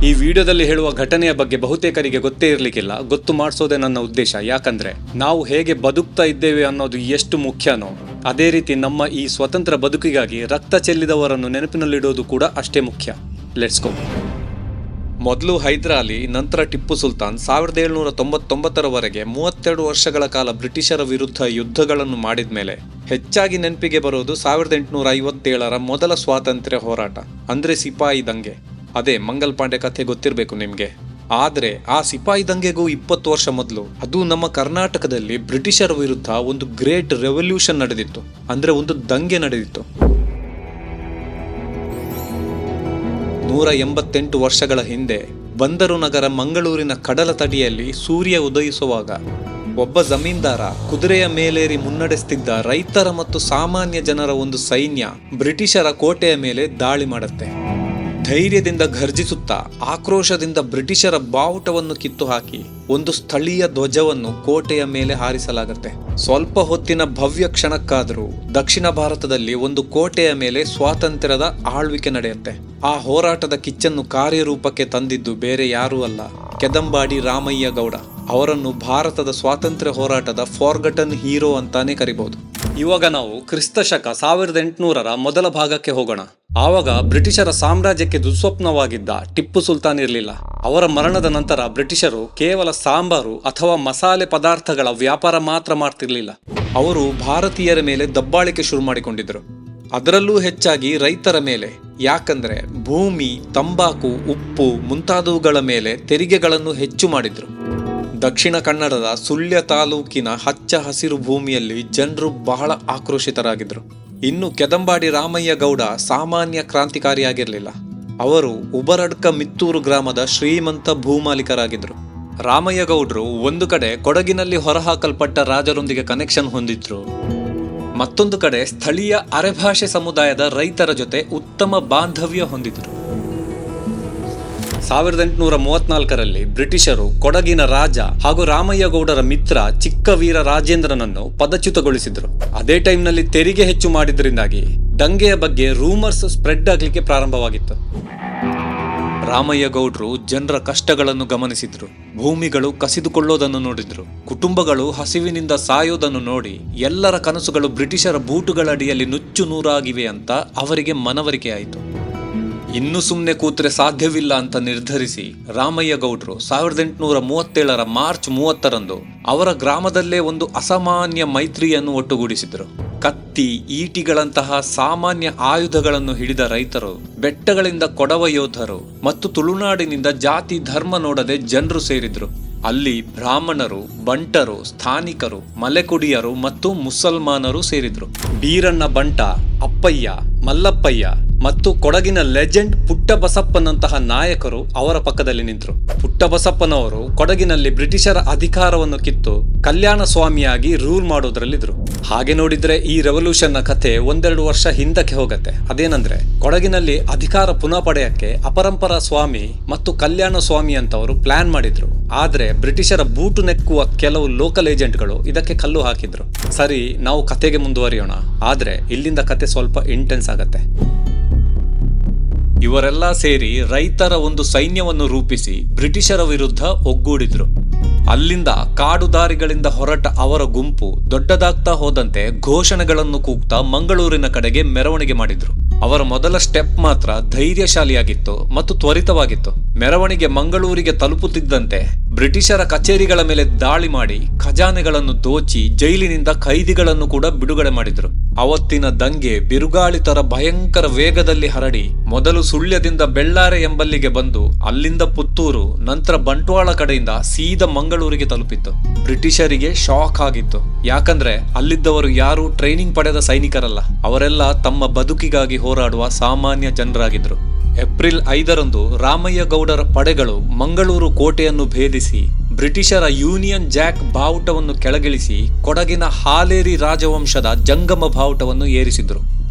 ಈ ವಿಡಿಯೋದಲ್ಲಿ ಹೇಳುವ ಘಟನೆಯ ಬಗ್ಗೆ ಬಹುತೇಕರಿಗೆ ಗೊತ್ತೇ ಇರಲಿಕ್ಕಿಲ್ಲ. ಗೊತ್ತು ಮಾಡಿಸೋದೇ ನನ್ನ ಉದ್ದೇಶ. ಯಾಕಂದ್ರೆ ನಾವು ಹೇಗೆ ಬದುಕ್ತಾ ಇದ್ದೇವೆ ಅನ್ನೋದು ಎಷ್ಟು ಮುಖ್ಯನೋ ಅದೇ ರೀತಿ ನಮ್ಮ ಈ ಸ್ವತಂತ್ರ ಬದುಕಿಗಾಗಿ ರಕ್ತ ಚೆಲ್ಲಿದವರನ್ನು ನೆನಪಿನಲ್ಲಿಡೋದು ಕೂಡ ಅಷ್ಟೇ ಮುಖ್ಯ. Let's go. ಮೊದಲು ಹೈದರಾಲಿ, ನಂತರ ಟಿಪ್ಪು ಸುಲ್ತಾನ್ 1799ರವರೆಗೆ 32 ವರ್ಷಗಳ ಕಾಲ ಬ್ರಿಟಿಷರ ವಿರುದ್ಧ ಯುದ್ಧಗಳನ್ನು ಮಾಡಿದ ಮೇಲೆ ಹೆಚ್ಚಾಗಿ ನೆನಪಿಗೆ ಬರೋದು 1857ರ ಮೊದಲ ಸ್ವಾತಂತ್ರ್ಯ ಹೋರಾಟ, ಅಂದ್ರೆ ಸಿಪಾಯಿ ದಂಗೆ. ಅದೇ ಮಂಗಲ್ ಪಾಂಡೆ ಕಥೆ ಗೊತ್ತಿರಬೇಕು ನಿಮ್ಗೆ. ಆದ್ರೆ ಆ ಸಿಪಾಯಿ ದಂಗೆಗೂ 20 ವರ್ಷ ಮೊದಲು, ಅದು ನಮ್ಮ ಕರ್ನಾಟಕದಲ್ಲಿ ಬ್ರಿಟಿಷರ ವಿರುದ್ಧ ಒಂದು ಗ್ರೇಟ್ ರೆವಲ್ಯೂಷನ್ ನಡೆದಿತ್ತು, ಅಂದ್ರೆ ಒಂದು ದಂಗೆ ನಡೆದಿತ್ತು. 188 ವರ್ಷಗಳ ಹಿಂದೆ ಬಂದರು ನಗರ ಮಂಗಳೂರಿನ ಕಡಲ ತಡಿಯಲ್ಲಿ ಸೂರ್ಯ ಉದಯಿಸುವಾಗ ಒಬ್ಬ ಜಮೀನ್ದಾರ ಕುದುರೆಯ ಮೇಲೇರಿ ಮುನ್ನಡೆಸ್ತಿದ್ದ ರೈತರ ಮತ್ತು ಸಾಮಾನ್ಯ ಜನರ ಒಂದು ಸೈನ್ಯ ಬ್ರಿಟಿಷರ ಕೋಟೆಯ ಮೇಲೆ ದಾಳಿ ಮಾಡುತ್ತೆ. ಧೈರ್ಯದಿಂದ ಘರ್ಜಿಸುತ್ತಾ ಆಕ್ರೋಶದಿಂದ ಬ್ರಿಟಿಷರ ಬಾವುಟವನ್ನು ಕಿತ್ತು ಹಾಕಿ ಒಂದು ಸ್ಥಳೀಯ ಧ್ವಜವನ್ನು ಕೋಟೆಯ ಮೇಲೆ ಹಾರಿಸಲಾಗುತ್ತೆ. ಸ್ವಲ್ಪ ಹೊತ್ತಿನ ಭವ್ಯ ಕ್ಷಣಕ್ಕಾದರೂ ದಕ್ಷಿಣ ಭಾರತದಲ್ಲಿ ಒಂದು ಕೋಟೆಯ ಮೇಲೆ ಸ್ವಾತಂತ್ರ್ಯದ ಆಳ್ವಿಕೆ ನಡೆಯುತ್ತೆ. ಆ ಹೋರಾಟದ ಕಿಚ್ಚನ್ನು ಕಾರ್ಯರೂಪಕ್ಕೆ ತಂದಿದ್ದು ಬೇರೆ ಯಾರೂ ಅಲ್ಲ, ಕೆದಂಬಾಡಿ ರಾಮಯ್ಯ ಗೌಡ. ಅವರನ್ನು ಭಾರತದ ಸ್ವಾತಂತ್ರ್ಯ ಹೋರಾಟದ ಫಾರ್ಗಟನ್ ಹೀರೋ ಅಂತಾನೆ ಕರಿಬಹುದು. ಇವಾಗ ನಾವು ಕ್ರಿಸ್ತ ಶಕ 1800ರ ಮೊದಲ ಭಾಗಕ್ಕೆ ಹೋಗೋಣ. ಆವಾಗ ಬ್ರಿಟಿಷರ ಸಾಮ್ರಾಜ್ಯಕ್ಕೆ ದುಸ್ವಪ್ನವಾಗಿದ್ದ ಟಿಪ್ಪು ಸುಲ್ತಾನ್ ಇರಲಿಲ್ಲ. ಅವರ ಮರಣದ ನಂತರ ಬ್ರಿಟಿಷರು ಕೇವಲ ಸಾಂಬಾರು ಅಥವಾ ಮಸಾಲೆ ಪದಾರ್ಥಗಳ ವ್ಯಾಪಾರ ಮಾತ್ರ ಮಾಡ್ತಿರ್ಲಿಲ್ಲ. ಅವರು ಭಾರತೀಯರ ಮೇಲೆ ದಬ್ಬಾಳಿಕೆ ಶುರು ಮಾಡಿಕೊಂಡಿದ್ರು, ಅದರಲ್ಲೂ ಹೆಚ್ಚಾಗಿ ರೈತರ ಮೇಲೆ. ಯಾಕಂದ್ರೆ ಭೂಮಿ, ತಂಬಾಕು, ಉಪ್ಪು ಮುಂತಾದವುಗಳ ಮೇಲೆ ತೆರಿಗೆಗಳನ್ನು ಹೆಚ್ಚು ಮಾಡಿದ್ರು. ದಕ್ಷಿಣ ಕನ್ನಡದ ಸುಳ್ಯ ತಾಲೂಕಿನ ಹಚ್ಚ ಹಸಿರು ಭೂಮಿಯಲ್ಲಿ ಜನರು ಬಹಳ ಆಕ್ರೋಶಿತರಾಗಿದ್ರು. ಇನ್ನು ಕೆದಂಬಾಡಿ ರಾಮಯ್ಯ ಗೌಡ ಸಾಮಾನ್ಯ ಕ್ರಾಂತಿಕಾರಿಯಾಗಿರಲಿಲ್ಲ. ಅವರು ಉಬರಡ್ಕ ಮಿತ್ತೂರು ಗ್ರಾಮದ ಶ್ರೀಮಂತ ಭೂಮಾಲೀಕರಾಗಿದ್ರು. ರಾಮಯ್ಯ ಗೌಡ್ರು ಒಂದು ಕಡೆ ಕೊಡಗಿನಲ್ಲಿ ಹೊರಹಾಕಲ್ಪಟ್ಟ ರಾಜರೊಂದಿಗೆ ಕನೆಕ್ಷನ್ ಹೊಂದಿದ್ರು, ಮತ್ತೊಂದು ಕಡೆ ಸ್ಥಳೀಯ ಅರೆಭಾಷೆ ಸಮುದಾಯದ ರೈತರ ಜೊತೆ ಉತ್ತಮ ಬಾಂಧವ್ಯ ಹೊಂದಿದ್ರು. 1834ರಲ್ಲಿ ಬ್ರಿಟಿಷರು ಕೊಡಗಿನ ರಾಜ ಹಾಗೂ ರಾಮಯ್ಯ ಗೌಡರ ಮಿತ್ರ ಚಿಕ್ಕವೀರ ರಾಜೇಂದ್ರನನ್ನು ಪದಚ್ಯುತಗೊಳಿಸಿದ್ರು. ಅದೇ ಟೈಮ್ನಲ್ಲಿ ತೆರಿಗೆ ಹೆಚ್ಚು ಮಾಡಿದ್ರಿಂದಾಗಿ ದಂಗೆಯ ಬಗ್ಗೆ ರೂಮರ್ಸ್ ಸ್ಪ್ರೆಡ್ ಆಗ್ಲಿಕ್ಕೆ ಪ್ರಾರಂಭವಾಗಿತ್ತು. ರಾಮಯ್ಯ ಗೌಡ್ರು ಜನರ ಕಷ್ಟಗಳನ್ನು ಗಮನಿಸಿದ್ರು, ಭೂಮಿಗಳು ಕಸಿದುಕೊಳ್ಳೋದನ್ನು ನೋಡಿದ್ರು, ಕುಟುಂಬಗಳು ಹಸಿವಿನಿಂದ ಸಾಯೋದನ್ನು ನೋಡಿ ಎಲ್ಲರ ಕನಸುಗಳು ಬ್ರಿಟಿಷರ ಬೂಟುಗಳಡಿಯಲ್ಲಿ ನುಚ್ಚು ನೂರಾಗಿವೆ ಅಂತ ಅವರಿಗೆ ಮನವರಿಕೆ ಆಯಿತು. ಇನ್ನು ಸುಮ್ಮನೆ ಕೂತ್ರೆ ಸಾಧ್ಯವಿಲ್ಲ ಅಂತ ನಿರ್ಧರಿಸಿ ರಾಮಯ್ಯ ಗೌಡ್ರು 1837ರ ಮಾರ್ಚ್ 30ರಂದು ಅವರ ಗ್ರಾಮದಲ್ಲೇ ಒಂದು ಅಸಾಮಾನ್ಯ ಮೈತ್ರಿಯನ್ನು ಒಟ್ಟುಗೂಡಿಸಿದ್ರು. ಕತ್ತಿ, ಈಟಿಗಳಂತಹ ಸಾಮಾನ್ಯ ಆಯುಧಗಳನ್ನು ಹಿಡಿದ ರೈತರು, ಬೆಟ್ಟಗಳಿಂದ ಕೊಡವ ಯೋಧರು ಮತ್ತು ತುಳುನಾಡಿನಿಂದ ಜಾತಿ ಧರ್ಮ ನೋಡದೆ ಜನರು ಸೇರಿದ್ರು. ಅಲ್ಲಿ ಬ್ರಾಹ್ಮಣರು, ಬಂಟರು, ಸ್ಥಾನಿಕರು, ಮಲೆಕುಡಿಯರು ಮತ್ತು ಮುಸಲ್ಮಾನರು ಸೇರಿದ್ರು. ಬೀರಣ್ಣ ಬಂಟ, ಅಪ್ಪಯ್ಯ, ಮಲ್ಲಪ್ಪಯ್ಯ ಮತ್ತು ಕೊಡಗಿನ ಲೆಜೆಂಡ್ ಪುಟ್ಟಬಸಪ್ಪನಂತಹ ನಾಯಕರು ಅವರ ಪಕ್ಕದಲ್ಲಿ ನಿಂತರು. ಪುಟ್ಟಬಸಪ್ಪನವರು ಕೊಡಗಿನಲ್ಲಿ ಬ್ರಿಟಿಷರ ಅಧಿಕಾರವನ್ನು ಕಿತ್ತು ಕಲ್ಯಾಣ ಸ್ವಾಮಿಯಾಗಿ ರೂಲ್ ಮಾಡೋದ್ರಲ್ಲಿದ್ರು. ಹಾಗೆ ನೋಡಿದ್ರೆ ಈ ರೆವಲ್ಯೂಷನ್ನ ಕಥೆ 1-2 ವರ್ಷ ಹಿಂದಕ್ಕೆ ಹೋಗತ್ತೆ. ಅದೇನಂದ್ರೆ ಕೊಡಗಿನಲ್ಲಿ ಅಧಿಕಾರ ಪುನಃ ಪಡೆಯಕ್ಕೆ ಅಪರಂಪರ ಸ್ವಾಮಿ ಮತ್ತು ಕಲ್ಯಾಣ ಸ್ವಾಮಿ ಅಂತವರು ಪ್ಲಾನ್ ಮಾಡಿದ್ರು. ಆದ್ರೆ ಬ್ರಿಟಿಷರ ಬೂಟು ನೆಕ್ಕುವ ಕೆಲವು ಲೋಕಲ್ ಏಜೆಂಟ್ಗಳು ಇದಕ್ಕೆ ಕಲ್ಲು ಹಾಕಿದ್ರು. ಸರಿ, ನಾವು ಕಥೆಗೆ ಮುಂದುವರಿಯೋಣ. ಆದ್ರೆ ಇಲ್ಲಿಂದ ಕತೆ ಸ್ವಲ್ಪ ಇಂಟೆನ್ಸ್ ಆಗತ್ತೆ. ಇವರೆಲ್ಲ ಸೇರಿ ರೈತರ ಒಂದು ಸೈನ್ಯವನ್ನು ರೂಪಿಸಿ ಬ್ರಿಟಿಷರ ವಿರುದ್ಧ ಒಗ್ಗೂಡಿದ್ರು. ಅಲ್ಲಿಂದ ಕಾಡು ದಾರಿಗಳಿಂದ ಹೊರಟ ಅವರ ಗುಂಪು ದೊಡ್ಡದಾಗ್ತಾ ಹೋದಂತೆ ಘೋಷಣೆಗಳನ್ನು ಕೂಗ್ತಾ ಮಂಗಳೂರಿನ ಕಡೆಗೆ ಮೆರವಣಿಗೆ ಮಾಡಿದ್ರು. ಅವರ ಮೊದಲ ಸ್ಟೆಪ್ ಮಾತ್ರ ಧೈರ್ಯಶಾಲಿಯಾಗಿತ್ತು ಮತ್ತು ತ್ವರಿತವಾಗಿತ್ತು. ಮೆರವಣಿಗೆ ಮಂಗಳೂರಿಗೆ ತಲುಪುತ್ತಿದ್ದಂತೆ ಬ್ರಿಟಿಷರ ಕಚೇರಿಗಳ ಮೇಲೆ ದಾಳಿ ಮಾಡಿ ಖಜಾನೆಗಳನ್ನು ದೋಚಿ ಜೈಲಿನಿಂದ ಖೈದಿಗಳನ್ನು ಕೂಡ ಬಿಡುಗಡೆ ಮಾಡಿದ್ರು. ಅವತ್ತಿನ ದಂಗೆ ಬಿರುಗಾಳಿ ತರ ಭಯಂಕರ ವೇಗದಲ್ಲಿ ಹರಡಿ ಮೊದಲು ಸುಳ್ಯದಿಂದ ಬೆಳ್ಳಾರೆ ಎಂಬಲ್ಲಿಗೆ ಬಂದು ಅಲ್ಲಿಂದ ಪುತ್ತೂರು, ನಂತರ ಬಂಟ್ವಾಳ ಕಡೆಯಿಂದ ಸೀದಾ ಮಂಗಳೂರಿಗೆ ತಲುಪಿತ್ತು. ಬ್ರಿಟಿಷರಿಗೆ ಶಾಕ್ ಆಗಿತ್ತು. ಯಾಕಂದ್ರೆ ಅಲ್ಲಿದ್ದವರು ಯಾರು ಟ್ರೈನಿಂಗ್ ಪಡೆದ ಸೈನಿಕರಲ್ಲ, ಅವರೆಲ್ಲ ತಮ್ಮ ಬದುಕಿಗಾಗಿ ಹೋರಾಡುವ ಸಾಮಾನ್ಯ ಜನರಾಗಿದ್ರು. ಏಪ್ರಿಲ್ 5ರಂದು ರಾಮಯ್ಯ ಗೌಡರ ಪಡೆಗಳು ಮಂಗಳೂರು ಕೋಟೆಯನ್ನು ಭೇದಿಸಿ ಬ್ರಿಟಿಷರ ಯೂನಿಯನ್ ಜಾಕ್ ಬಾವುಟವನ್ನು ಕೆಳಗಿಳಿಸಿ ಕೊಡಗಿನ ಹಾಲೇರಿ ರಾಜವಂಶದ ಜಂಗಮ ಬಾವುಟವನ್ನು ಏರಿಸಿದ್ರು.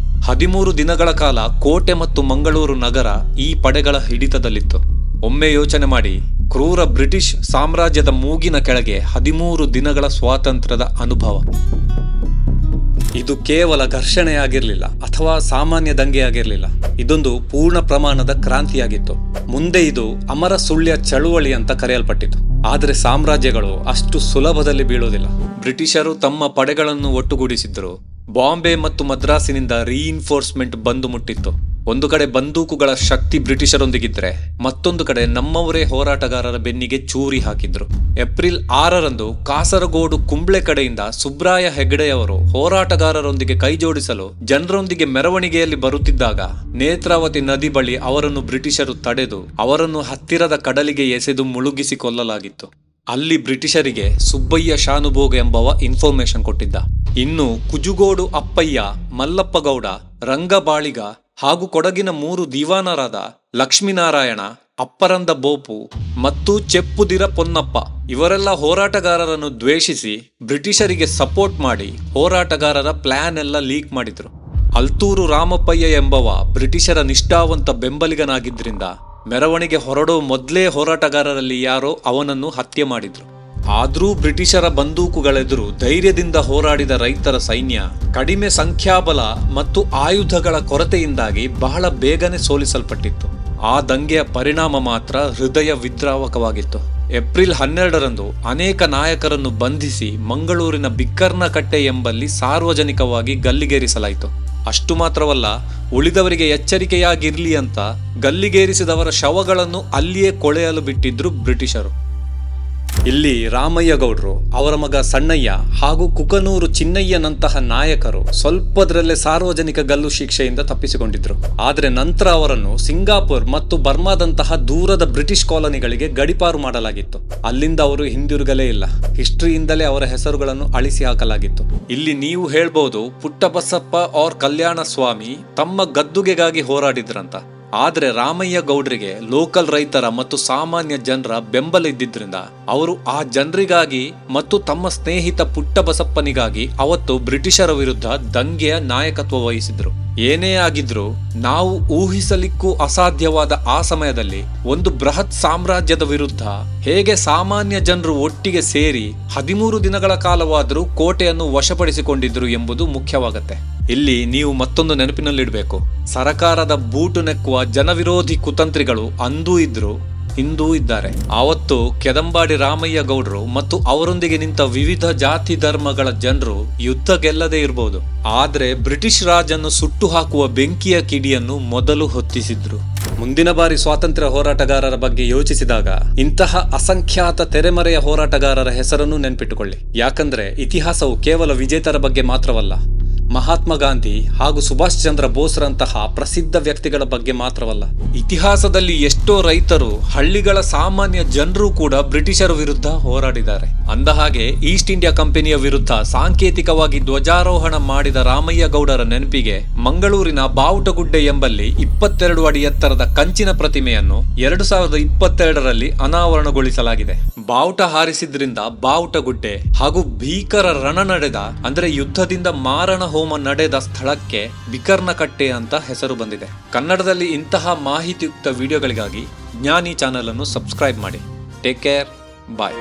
13 ದಿನಗಳ ಕಾಲ ಕೋಟೆ ಮತ್ತು ಮಂಗಳೂರು ನಗರ ಈ ಪಡೆಗಳ ಹಿಡಿತದಲ್ಲಿತ್ತು. ಒಮ್ಮೆ ಯೋಚನೆ ಮಾಡಿ, ಕ್ರೂರ ಬ್ರಿಟಿಷ್ ಸಾಮ್ರಾಜ್ಯದ ಮೂಗಿನ ಕೆಳಗೆ 13 ದಿನಗಳ ಸ್ವಾತಂತ್ರ್ಯದ ಅನುಭವ. ಇದು ಕೇವಲ ಘರ್ಷಣೆಯಾಗಿರಲಿಲ್ಲ ಅಥವಾ ಸಾಮಾನ್ಯ ದಂಗೆಯಾಗಿರಲಿಲ್ಲ. ಇದೊಂದು ಪೂರ್ಣ ಪ್ರಮಾಣದ ಕ್ರಾಂತಿಯಾಗಿತ್ತು. ಮುಂದೆ ಇದು ಅಮರ ಸುಳ್ಯ ಚಳುವಳಿ ಅಂತ ಕರೆಯಲ್ಪಟ್ಟಿತು. ಆದರೆ ಸಾಮ್ರಾಜ್ಯಗಳು ಅಷ್ಟು ಸುಲಭದಲ್ಲಿ ಬೀಳುವುದಿಲ್ಲ. ಬ್ರಿಟಿಷರು ತಮ್ಮ ಪಡೆಗಳನ್ನು ಒಟ್ಟುಗೂಡಿಸಿದ್ರು. ಬಾಂಬೆ ಮತ್ತು ಮದ್ರಾಸಿನಿಂದ ರೀಇನ್ಫೋರ್ಸ್ಮೆಂಟ್ ಬಂದು ಮುಟ್ಟಿತ್ತು. ಒಂದು ಕಡೆ ಬಂದೂಕುಗಳ ಶಕ್ತಿ ಬ್ರಿಟಿಷರೊಂದಿಗಿದ್ರೆ, ಮತ್ತೊಂದು ಕಡೆ ನಮ್ಮವರೇ ಹೋರಾಟಗಾರರ ಬೆನ್ನಿಗೆ ಚೂರಿ ಹಾಕಿದ್ರು. ಏಪ್ರಿಲ್ 6ರಂದು ಕಾಸರಗೋಡು ಕುಂಬ್ಳೆ ಕಡೆಯಿಂದ ಸುಬ್ರಾಯ ಹೆಗ್ಡೆಯವರು ಹೋರಾಟಗಾರರೊಂದಿಗೆ ಕೈಜೋಡಿಸಲು ಜನರೊಂದಿಗೆ ಮೆರವಣಿಗೆಯಲ್ಲಿ ಬರುತ್ತಿದ್ದಾಗ ನೇತ್ರಾವತಿ ನದಿ ಬಳಿ ಅವರನ್ನು ಬ್ರಿಟಿಷರು ತಡೆದು ಅವರನ್ನು ಹತ್ತಿರದ ಕಡಲಿಗೆ ಎಸೆದು ಮುಳುಗಿಸಿ ಕೊಲ್ಲಲಾಗಿತ್ತು. ಅಲ್ಲಿ ಬ್ರಿಟಿಷರಿಗೆ ಸುಬ್ಬಯ್ಯ ಶಾನುಭೋಗ ಎಂಬವ ಇನ್ಫಾರ್ಮೇಶನ್ ಕೊಟ್ಟಿದ್ದ. ಇನ್ನು ಕುಜುಗೋಡು ಅಪ್ಪಯ್ಯ, ಮಲ್ಲಪ್ಪ ಗೌಡ, ರಂಗಬಾಳಿಗ ಹಾಗೂ ಕೊಡಗಿನ 3 ದಿವಾನರಾದ ಲಕ್ಷ್ಮೀನಾರಾಯಣ, ಅಪ್ಪರಂದ ಬೋಪು ಮತ್ತು ಚೆಪ್ಪುದಿರ ಪೊನ್ನಪ್ಪ ಇವರೆಲ್ಲ ಹೋರಾಟಗಾರರನ್ನು ದ್ವೇಷಿಸಿ ಬ್ರಿಟಿಷರಿಗೆ ಸಪೋರ್ಟ್ ಮಾಡಿ ಹೋರಾಟಗಾರರ ಪ್ಲಾನ್ ಎಲ್ಲ ಲೀಕ್ ಮಾಡಿದ್ರು. ಅಲ್ತೂರು ರಾಮಪ್ಪಯ್ಯ ಎಂಬವ ಬ್ರಿಟಿಷರ ನಿಷ್ಠಾವಂತ ಬೆಂಬಲಿಗನಾಗಿದ್ರಿಂದ ಮೆರವಣಿಗೆ ಹೊರಡೋ ಮೊದಲೇ ಹೋರಾಟಗಾರರಲ್ಲಿ ಯಾರೋ ಅವನನ್ನು ಹತ್ಯೆ ಮಾಡಿದ್ರು. ಆದರೂ ಬ್ರಿಟಿಷರ ಬಂದೂಕುಗಳೆದುರು ಧೈರ್ಯದಿಂದ ಹೋರಾಡಿದ ರೈತರ ಸೈನ್ಯ ಕಡಿಮೆ ಸಂಖ್ಯಾಬಲ ಮತ್ತು ಆಯುಧಗಳ ಕೊರತೆಯಿಂದಾಗಿ ಬಹಳ ಬೇಗನೆ ಸೋಲಿಸಲ್ಪಟ್ಟಿತ್ತು. ಆ ದಂಗೆಯ ಪರಿಣಾಮ ಮಾತ್ರ ಹೃದಯ ವಿದ್ರಾವಕವಾಗಿತ್ತು. ಏಪ್ರಿಲ್ 12ರಂದು ಅನೇಕ ನಾಯಕರನ್ನು ಬಂಧಿಸಿ ಮಂಗಳೂರಿನ ಬಿಕ್ಕರ್ನಕಟ್ಟೆ ಎಂಬಲ್ಲಿ ಸಾರ್ವಜನಿಕವಾಗಿ ಗಲ್ಲಿಗೇರಿಸಲಾಯಿತು. ಅಷ್ಟು ಮಾತ್ರವಲ್ಲ, ಉಳಿದವರಿಗೆ ಎಚ್ಚರಿಕೆಯಾಗಿರ್ಲಿ ಅಂತ ಗಲ್ಲಿಗೇರಿಸಿದವರ ಶವಗಳನ್ನು ಅಲ್ಲಿಯೇ ಕೊಳೆಯಲು ಬಿಟ್ಟಿದ್ರು ಬ್ರಿಟಿಷರು. ಇಲ್ಲಿ ರಾಮಯ್ಯ ಗೌಡ್ರು, ಅವರ ಮಗ ಸಣ್ಣಯ್ಯ ಹಾಗೂ ಕುಕನೂರು ಚಿನ್ನಯ್ಯನಂತಹ ನಾಯಕರು ಸ್ವಲ್ಪದ್ರಲ್ಲೇ ಸಾರ್ವಜನಿಕ ಗಲ್ಲು ಶಿಕ್ಷೆಯಿಂದ ತಪ್ಪಿಸಿಕೊಂಡಿದ್ರು. ಆದರೆ ನಂತರ ಅವರನ್ನು ಸಿಂಗಾಪುರ್ ಮತ್ತು ಬರ್ಮಾದಂತಹ ದೂರದ ಬ್ರಿಟಿಷ್ ಕಾಲೋನಿಗಳಿಗೆ ಗಡಿಪಾರು ಮಾಡಲಾಗಿತ್ತು. ಅಲ್ಲಿಂದ ಅವರು ಹಿಂದಿರುಗಲೇ ಇಲ್ಲ. ಹಿಸ್ಟ್ರಿಯಿಂದಲೇ ಅವರ ಹೆಸರುಗಳನ್ನು ಅಳಿಸಿ ಹಾಕಲಾಗಿತ್ತು. ಇಲ್ಲಿ ನೀವು ಹೇಳ್ಬೋದು, ಪುಟ್ಟಬಸಪ್ಪ ಔರ್ ಕಲ್ಯಾಣ ಸ್ವಾಮಿ ತಮ್ಮ ಗದ್ದುಗೆಗಾಗಿ ಹೋರಾಡಿದ್ರಂತ. ಆದ್ರೆ ರಾಮಯ್ಯ ಗೌಡ್ರಿಗೆ ಲೋಕಲ್ ರೈತರ ಮತ್ತು ಸಾಮಾನ್ಯ ಜನರ ಬೆಂಬಲ ಇದ್ದಿದ್ರಿಂದ ಅವರು ಆ ಜನರಿಗಾಗಿ ಮತ್ತು ತಮ್ಮ ಸ್ನೇಹಿತ ಪುಟ್ಟಬಸಪ್ಪನಿಗಾಗಿ ಅವತ್ತು ಬ್ರಿಟಿಷರ ವಿರುದ್ಧ ದಂಗೆಯ ನಾಯಕತ್ವ ವಹಿಸಿದ್ರು. ಏನೇ ಆಗಿದ್ರೂ ನಾವು ಊಹಿಸಲಿಕ್ಕೂ ಅಸಾಧ್ಯವಾದ ಆ ಸಮಯದಲ್ಲಿ ಒಂದು ಬೃಹತ್ ಸಾಮ್ರಾಜ್ಯದ ವಿರುದ್ಧ ಹೇಗೆ ಸಾಮಾನ್ಯ ಜನರು ಒಟ್ಟಿಗೆ ಸೇರಿ 13 ದಿನಗಳ ಕಾಲವಾದರೂ ಕೋಟೆಯನ್ನು ವಶಪಡಿಸಿಕೊಂಡಿದ್ರು ಎಂಬುದು ಮುಖ್ಯವಾಗತ್ತೆ. ಇಲ್ಲಿ ನೀವು ಮತ್ತೊಂದು ನೆನಪಿನಲ್ಲಿಡಬೇಕು, ಸರಕಾರದ ಬೂಟು ನೆಕ್ಕುವ ಜನವಿರೋಧಿ ಕುತಂತ್ರಿಗಳು ಅಂದೂ ಇದ್ರು, ಇಂದೂ ಇದ್ದಾರೆ. ಆವತ್ತು ಕೆದಂಬಾಡಿ ರಾಮಯ್ಯ ಗೌಡ್ರು ಮತ್ತು ಅವರೊಂದಿಗೆ ನಿಂತ ವಿವಿಧ ಜಾತಿ ಧರ್ಮಗಳ ಜನರು ಯುದ್ಧ ಗೆಲ್ಲದೇ ಇರಬಹುದು, ಆದ್ರೆ ಬ್ರಿಟಿಷ್ ರಾಜನ್ನು ಸುಟ್ಟು ಹಾಕುವ ಬೆಂಕಿಯ ಕಿಡಿಯನ್ನು ಮೊದಲು ಹೊತ್ತಿಸಿದ್ರು. ಮುಂದಿನ ಬಾರಿ ಸ್ವಾತಂತ್ರ್ಯ ಹೋರಾಟಗಾರರ ಬಗ್ಗೆ ಯೋಚಿಸಿದಾಗ ಇಂತಹ ಅಸಂಖ್ಯಾತ ತೆರೆಮರೆಯ ಹೋರಾಟಗಾರರ ಹೆಸರನ್ನು ನೆನ್ಪಿಟ್ಟುಕೊಳ್ಳಿ. ಯಾಕಂದ್ರೆ ಇತಿಹಾಸವು ಕೇವಲ ವಿಜೇತರ ಬಗ್ಗೆ ಮಾತ್ರವಲ್ಲ, ಮಹಾತ್ಮ ಗಾಂಧಿ ಹಾಗೂ ಸುಭಾಷ್ ಚಂದ್ರ ಬೋಸ್ರಂತಹ ಪ್ರಸಿದ್ಧ ವ್ಯಕ್ತಿಗಳ ಬಗ್ಗೆ ಮಾತ್ರವಲ್ಲ. ಇತಿಹಾಸದಲ್ಲಿ ಎಷ್ಟೋ ರೈತರು, ಹಳ್ಳಿಗಳ ಸಾಮಾನ್ಯ ಜನರು ಕೂಡ ಬ್ರಿಟಿಷರ ವಿರುದ್ಧ ಹೋರಾಡಿದ್ದಾರೆ. ಅಂದಹಾಗೆ ಈಸ್ಟ್ ಇಂಡಿಯಾ ಕಂಪನಿಯ ವಿರುದ್ಧ ಸಾಂಕೇತಿಕವಾಗಿ ಧ್ವಜಾರೋಹಣ ಮಾಡಿದ ರಾಮಯ್ಯ ಗೌಡರ ನೆನಪಿಗೆ ಮಂಗಳೂರಿನ ಬಾವುಟಗುಡ್ಡೆ ಎಂಬಲ್ಲಿ 22 ಅಡಿ ಎತ್ತರದ ಕಂಚಿನ ಪ್ರತಿಮೆಯನ್ನು 2022ರಲ್ಲಿ ಅನಾವರಣಗೊಳಿಸಲಾಗಿದೆ. ಬಾವುಟ ಹಾರಿಸಿದ್ರಿಂದ ಬಾವುಟಗುಡ್ಡೆ ಹಾಗೂ ಭೀಕರ ರಣ ನಡೆದ ಅಂದ್ರೆ ಯುದ್ಧದಿಂದ ಮಾರಣ ಹೋಮ ನಡೆದ ಸ್ಥಳಕ್ಕೆ ಬಿಕರ್ನಕಟ್ಟೆ ಅಂತ ಹೆಸರು ಬಂದಿದೆ. ಕನ್ನಡದಲ್ಲಿ ಇಂತಹ ಮಾಹಿತಿಯುಕ್ತ ವಿಡಿಯೋಗಳಿಗಾಗಿ ಜ್ಞಾನಿ ಚಾನೆಲ್ ಅನ್ನು ಸಬ್ಸ್ಕ್ರೈಬ್ ಮಾಡಿ. ಟೇಕ್ ಕೇರ್, ಬಾಯ್.